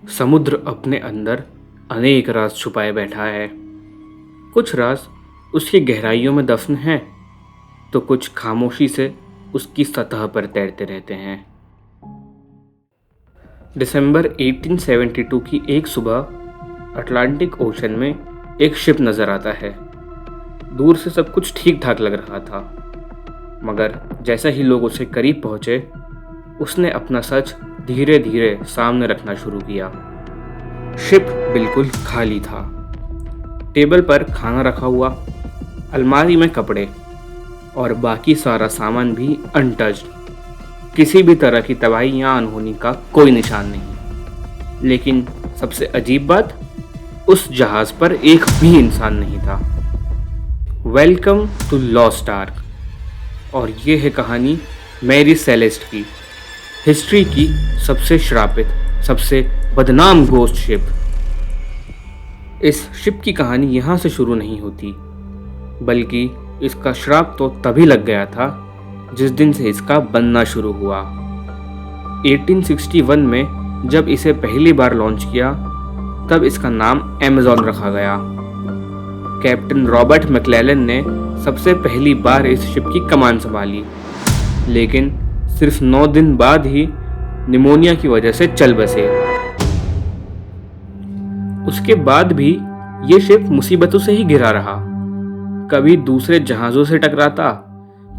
समुद्र अपने अंदर अनेक राज छुपाए बैठा है। कुछ राज उसकी गहराइयों में दफन हैं, तो कुछ खामोशी से उसकी सतह पर तैरते रहते हैं। दिसंबर 1872 की एक सुबह अटलांटिक ओशन में एक शिप नजर आता है। दूर से सब कुछ ठीक ठाक लग रहा था, मगर जैसा ही लोग उसके करीब पहुंचे, उसने अपना सच धीरे धीरे सामने रखना शुरू किया। शिप बिल्कुल खाली था। टेबल पर खाना रखा हुआ, अलमारी में कपड़े और बाकी सारा सामान भी अनटच्ड। किसी भी तरह की तबाही या अनहोनी का कोई निशान नहीं। लेकिन सबसे अजीब बात, उस जहाज पर एक भी इंसान नहीं था। Welcome to Lost Ark. और ये है कहानी मैरी सेलेस्ट की, हिस्ट्री की सबसे श्रापित, सबसे बदनाम घोस्ट शिप। इस शिप की कहानी यहाँ से शुरू नहीं होती, बल्कि इसका श्राप तो तभी लग गया था जिस दिन से इसका बनना शुरू हुआ। 1861 में जब इसे पहली बार लॉन्च किया, तब इसका नाम अमेज़न रखा गया। कैप्टन रॉबर्ट मैक्लेलन ने सबसे पहली बार इस शिप की कमान संभाली, लेकिन सिर्फ 9 दिन बाद ही निमोनिया की वजह से चल बसे। उसके बाद भी ये शिप मुसीबतों से ही घिरा रहा। कभी दूसरे जहाज़ों से टकराता,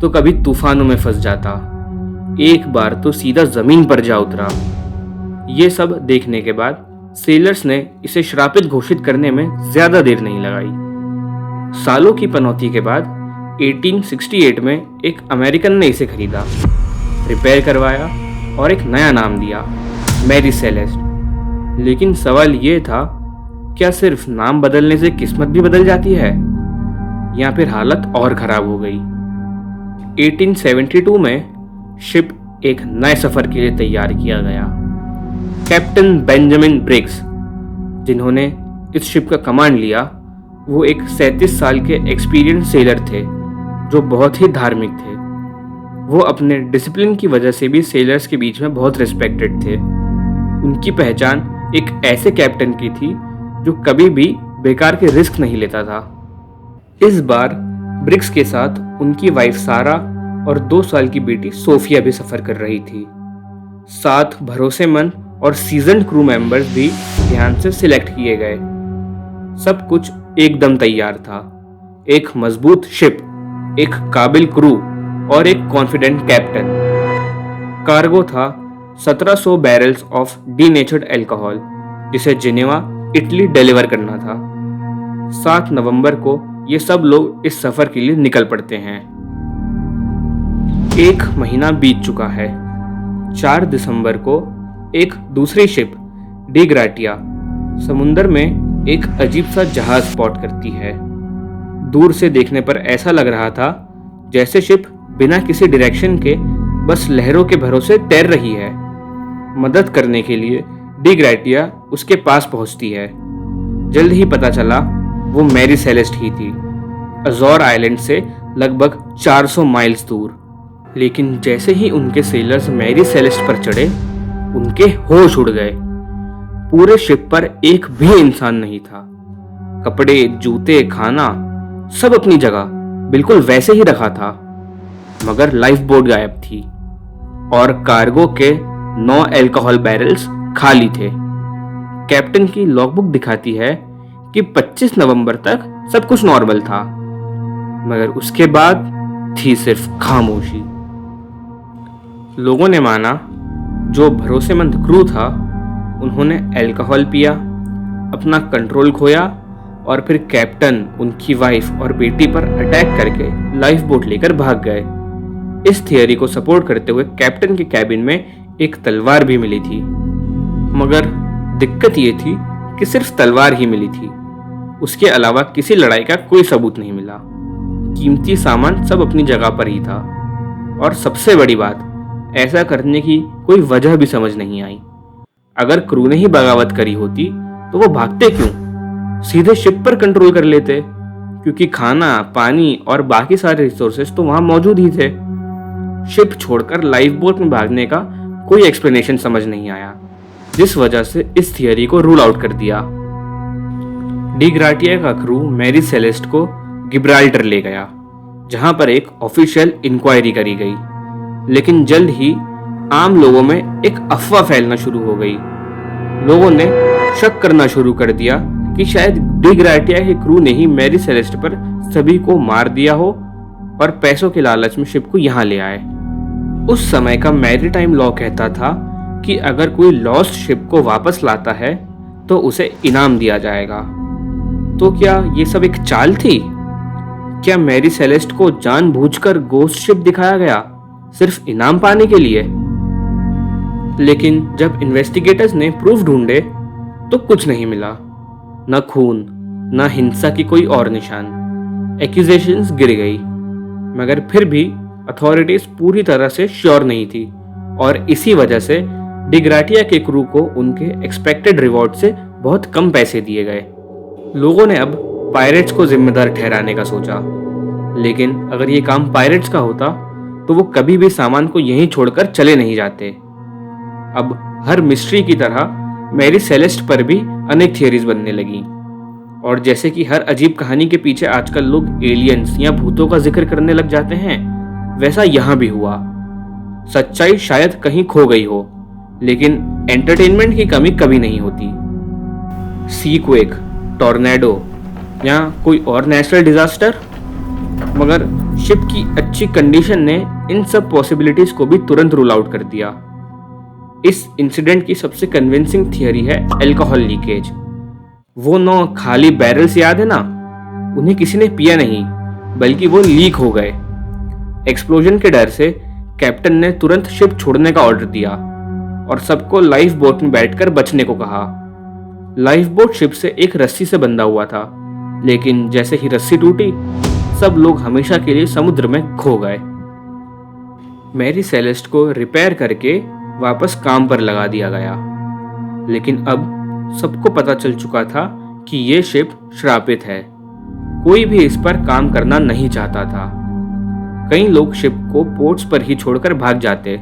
तो कभी तूफानों में फंस जाता। एक बार तो सीधा जमीन पर जा उतरा। ये सब देखने के बाद सेलर्स ने इसे श्रापित घोषित करने में ज्यादा देर नहीं लगाई। सालों की पनौती के बाद 1868 में एक अमेरिकन ने इसे खरीदा, रिपेयर करवाया और एक नया नाम दिया, मैरी सेलेस्ट। लेकिन सवाल ये था, क्या सिर्फ नाम बदलने से किस्मत भी बदल जाती है, या फिर हालत और खराब हो गई? 1872 में शिप एक नए सफर के लिए तैयार किया गया। कैप्टन बेंजामिन ब्रिग्स, जिन्होंने इस शिप का कमांड लिया, वो एक 37 साल के एक्सपीरियंस सेलर थे जो बहुत ही धार्मिक थे। वो अपने डिसिप्लिन की वजह से भी सेलर्स के बीच में बहुत रिस्पेक्टेड थे। उनकी पहचान एक ऐसे कैप्टन की थी जो कभी भी बेकार के रिस्क नहीं लेता था। इस बार ब्रिग्स के साथ उनकी वाइफ सारा और 2 साल की बेटी सोफिया भी सफर कर रही थी। 7 भरोसेमंद और सीजन्ड क्रू मेंबर्स भी ध्यान से सिलेक्ट किए गए। सब कुछ एकदम तैयार था। एक मजबूत शिप, एक काबिल क्रू और एक कॉन्फिडेंट कैप्टन। कार्गो था 1700 बैरल्स ऑफ डीनेचर्ड अल्कोहल, जिसे जिनेवा, इटली डिलीवर करना था। 7 नवंबर को ये सब लोग इस सफर के लिए निकल पड़ते हैं। 1 महीना बीत चुका है। 4 दिसंबर को एक दूसरी शिप, डी ग्राटिया, समुद्र में एक अजीब सा जहाज स्पॉट करती है। दूर से देखने पर ऐसा लग रहा था जैसे शिप बिना किसी डायरेक्शन के बस लहरों के भरोसे तैर रही है। मदद करने के लिए डी ग्राटिया उसके पास पहुंचती है। जल्द ही पता चला वो मैरी सेलेस्ट ही थी, अजोर आइलैंड से लगभग 400 माइल्स दूर। लेकिन जैसे ही उनके सेलर्स मैरी सेलेस्ट पर चढ़े, उनके होश उड़ गए। पूरे शिप पर एक भी इंसान नहीं था। कपड़े, जूते, खाना सब अपनी जगह बिल्कुल वैसे ही रखा था, मगर लाइफ बोट गायब थी और कार्गो के 9 अल्कोहल बैरल्स खाली थे। कैप्टन की लॉगबुक दिखाती है कि 25 नवंबर तक सब कुछ नॉर्मल था, मगर उसके बाद थी सिर्फ खामोशी। लोगों ने माना जो भरोसेमंद क्रू था, उन्होंने अल्कोहल पिया, अपना कंट्रोल खोया और फिर कैप्टन, उनकी वाइफ और बेटी पर अटैक करके लाइफ बोट लेकर भाग गए। इस थियरी को सपोर्ट करते हुए कैप्टन के कैबिन में एक तलवार भी मिली थी, मगर दिक्कत ये थी कि सिर्फ तलवार ही मिली थी। उसके अलावा किसी लड़ाई का कोई सबूत नहीं मिला। कीमती सामान सब अपनी जगह पर ही था, और सबसे बड़ी बात, ऐसा करने की कोई वजह भी समझ नहीं आई। अगर क्रू ने ही बगावत करी होती तो वो भागते क्यों? सीधे शिप पर कंट्रोल कर लेते, क्योंकि खाना, पानी और बाकी सारे रिसोर्सेज तो वहां मौजूद ही थे। शिप छोड़कर लाइफ बोट में भागने का कोई एक्सप्लेनेशन समझ नहीं आया। जिस वजह से इस थियरी को रूल आउट कर दिया। डी ग्राटिया का क्रू मैरी सेलेस्ट को गिब्राल्टर ले गया, जहां पर एक ऑफिशियल इंक्वायरी करी गई। लेकिन जल्द ही आम लोगों में एक अफवाह फैलना शुरू हो गई। लोगों ने शक करना शुरू कर दिया कि शायद डी ग्राटिया के क्रू ने ही मैरी सेलेस्ट पर सभी को मार दिया हो और पैसों के लालच में शिप को यहाँ ले आए। उस समय का मैरीटाइम लॉ कहता था कि अगर कोई लॉस्ट शिप को वापस लाता है तो उसे इनाम दिया जाएगा। तो क्या ये सब एक चाल थी? क्या मैरी सेलेस्ट को जानबूझकर गोस्ट शिप दिखाया गया सिर्फ इनाम पाने के लिए? लेकिन जब इन्वेस्टिगेटर्स ने प्रूफ ढूंढे तो कुछ नहीं मिला, न खून न हिंसा की कोई और निशान। एक्यूजेशंस गिर गई, मगर फिर भी अथॉरिटीज पूरी तरह से श्योर नहीं थी और इसी वजह से डी ग्राटिया के क्रू को उनके एक्सपेक्टेड रिवॉर्ड से बहुत कम पैसे दिए गए। लोगों ने अब पायरेट्स को जिम्मेदार ठहराने का सोचा, लेकिन अगर ये काम पायरेट्स का होता तो वो कभी भी सामान को यहीं छोड़कर चले नहीं जाते। अब हर मिस्ट्री की तरह मैरी सेलेस्ट पर भी अनेक थियरीज बनने लगी, और जैसे कि हर अजीब कहानी के पीछे आजकल लोग एलियंस या भूतों का जिक्र करने लग जाते हैं, वैसा यहाँ भी हुआ। सच्चाई शायद कहीं खो गई हो, लेकिन एंटरटेनमेंट की कमी कभी नहीं होती। सीक्वेक, टॉर्नेडो या कोई और नेचुरल डिजास्टर, मगर शिप की अच्छी कंडीशन ने इन सब पॉसिबिलिटीज को भी तुरंत रूल आउट कर दिया। इस इंसिडेंट की सबसे कन्विंसिंग थियरी है अल्कोहल लीकेज। वो 9 खाली बैरल्स याद है ना, उन्हें किसी ने पिया नहीं, बल्कि वो लीक हो गए। एक्सप्लोजन के डर से कैप्टन ने तुरंत शिप छोड़ने का ऑर्डर दिया और सबको लाइफ बोट में बैठकर बचने को कहा। लाइफ बोट शिप से एक रस्सी से बंधा हुआ था, लेकिन जैसे ही रस्सी टूटी सब लोग हमेशा के लिए समुद्र में खो गए। मैरी सेलेस्ट को रिपेयर करके वापस काम पर लगा दिया गया, लेकिन अब सबको पता चल चुका था कि ये शिप श्रापित है। कोई भी इस पर काम करना नहीं चाहता था। कई लोग शिप को पोर्ट्स पर ही छोड़कर भाग जाते।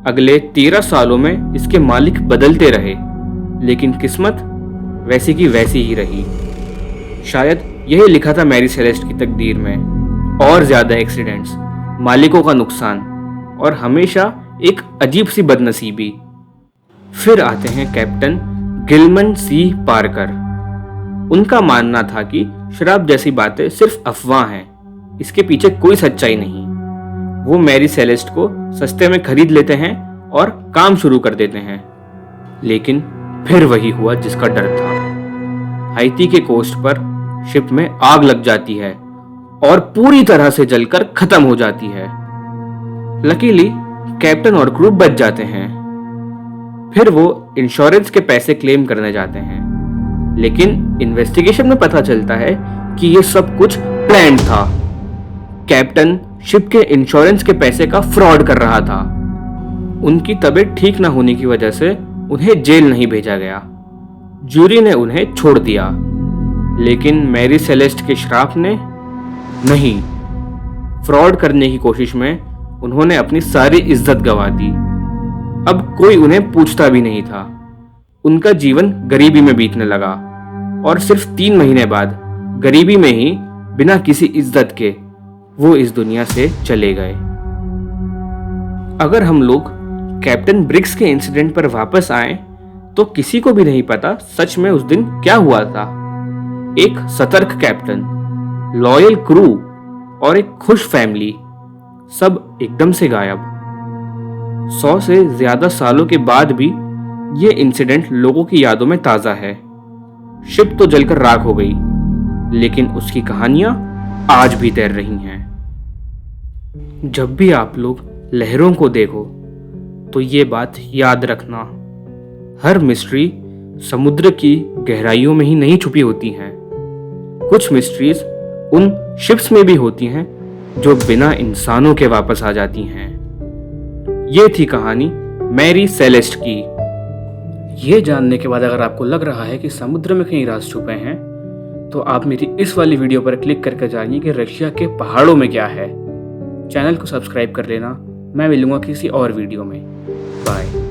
अगले 13 सालों में इसके मालिक बदलते रहे, लेकिन किस्मत वैसी की वैसी ही रही। शायद यही लिखा था मैरी सेलेस्ट की तकदीर में, और ज्यादा एक्सीडेंट्स, मालिकों का नुकसान और हमेशा एक अजीब सी बदनसीबी। फिर आते हैं कैप्टन गिलमन सी पार्कर। उनका मानना था कि शराब जैसी बातें सिर्फ अफवाह हैं, इसके पीछे कोई सच्चाई नहीं। वो मैरी सेलेस्ट को सस्ते में खरीद लेते हैं और काम शुरू कर देते हैं। लेकिन फिर वही हुआ जिसका डर था। हाइती के कोस्ट पर शिप में आग लग जाती है और पूरी तरह से जलकर खत्म हो जाती है। लकीली कैप्टन और क्रू बच जाते हैं। फिर वो इंश्योरेंस के पैसे क्लेम करने जाते हैं, लेकिन इन्वेस्टिगेशन में पता चलता है कि ये सब कुछ प्लान था। कैप्टन शिप के इंश्योरेंस के पैसे का फ्रॉड कर रहा था। उनकी तबीयत ठीक ना होने की वजह से उन्हें जेल नहीं भेजा गया। जूरी ने उन्हें छोड़ दिया, लेकिन मैरी सेलेस्ट के श्राप ने नहीं। फ्रॉड करने की कोशिश में उन्होंने अपनी सारी इज्जत गंवा दी। अब कोई उन्हें पूछता भी नहीं था। उनका जीवन गरीबी में बीतने लगा और सिर्फ 3 महीने बाद गरीबी में ही बिना किसी इज्जत के वो इस दुनिया से चले गए। अगर हम लोग कैप्टन ब्रिग्स के इंसिडेंट पर वापस आए तो किसी को भी नहीं पता सच में उस दिन क्या हुआ था। एक सतर्क कैप्टन, लॉयल क्रू और एक खुश फैमिली, सब एकदम से गायब। 100 से ज्यादा सालों के बाद भी ये इंसिडेंट लोगों की यादों में ताजा है। शिप तो जलकर राख हो गई, लेकिन उसकी कहानियां आज भी तैर रही हैं। जब भी आप लोग लहरों को देखो तो ये बात याद रखना, हर मिस्ट्री समुद्र की गहराइयों में ही नहीं छुपी होती हैं। कुछ मिस्ट्रीज उन शिप्स में भी होती हैं जो बिना इंसानों के वापस आ जाती हैं। ये थी कहानी मैरी सेलेस्ट की। ये जानने के बाद अगर आपको लग रहा है कि समुद्र में कहीं राज छुपे हैं, तो आप मेरी इस वाली वीडियो पर क्लिक करके जानिए कि रशिया के पहाड़ों में क्या है। चैनल को सब्सक्राइब कर लेना। मैं मिलूंगा किसी और वीडियो में। बाय।